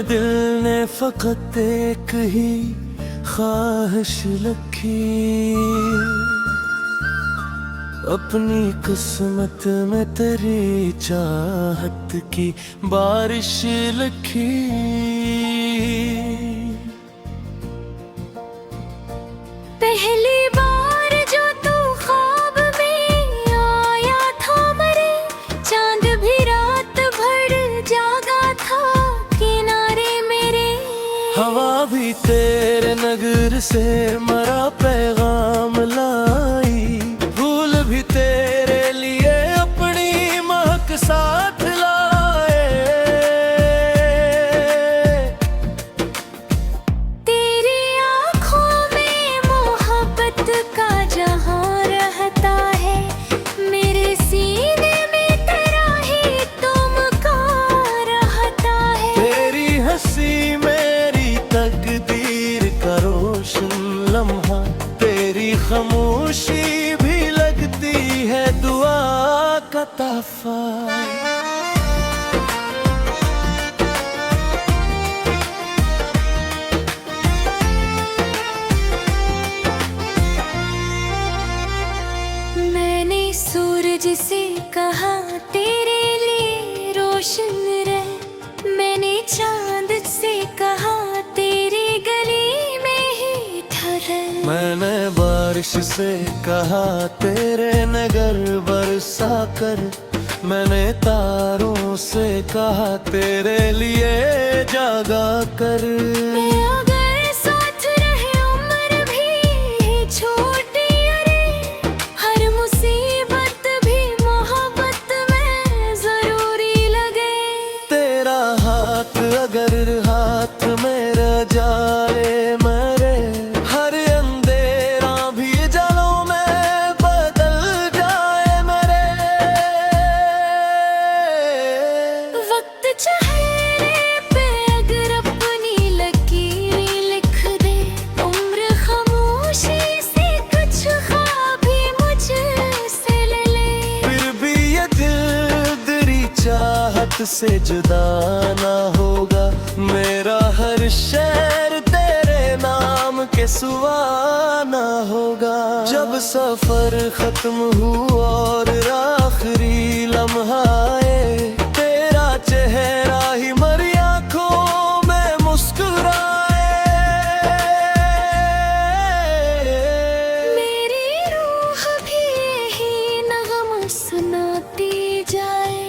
दिल ने फकत एक ही ख्वाहिश रखी, अपनी किस्मत में तेरी चाहत की बारिश लिखी। पहली बार जो तू ख्वाब में आया था मेरे, चांद भी रात भर जागा था किनारे मेरे। हवा भी तेरे नगर से मरा पैगाम लाई, फूल भी तेरे लिए अपनी महक साथ लाए। तेरी आँखों में मोहब्बत का जहां रहता है, मेरे सीने में तेरा ही तुमकार रहता है। तेरी हंसी मेरी तकदीर का रोशन लम्हा, तेरी खामोशी भी लगती है दुआ का तोहफा। मैंने सूरज से कहा तेरे लिए रोशन रहे, मैंने चांद से कहा तेरी गली में ही ठहरे। मैंने बारिश से कहा तेरे नगर बरसा कर, मैंने तारों से कहा तेरे लिए जागा कर। अगर साथ रहे उम्र भी छोटी, अरे हर मुसीबत भी मोहब्बत में जरूरी लगे। तेरा हाथ अगर हाथ मेरा जाए मरे, हर अंधेरा भी जलों में बदल जाए मेरे। वक्त चेहरे पे अगर अपनी लकीरें लिख दे, उम्र खामोशी से कुछ ख्वाब भी मुझसे ले ले। फिर भी ये दिल तेरी चाहत से जुदा ना होगा, मेरा हर शहर तेरे नाम के सुहाना होगा। जब सफर खत्म हुआ और आखिरी लम्हा आए, तेरा चेहरा ही मरी आंखों में मुस्कुराए। मेरी रूह भी यही नगमा सुनाती जाए,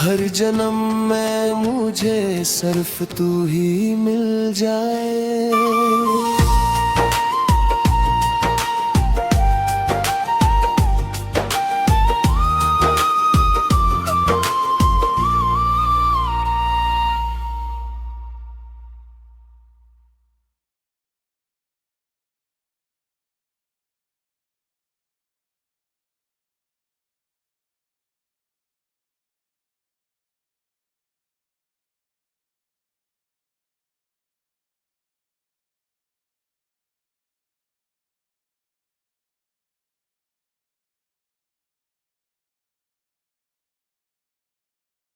हर जन्म में मुझे सिर्फ तू ही मिल जाए।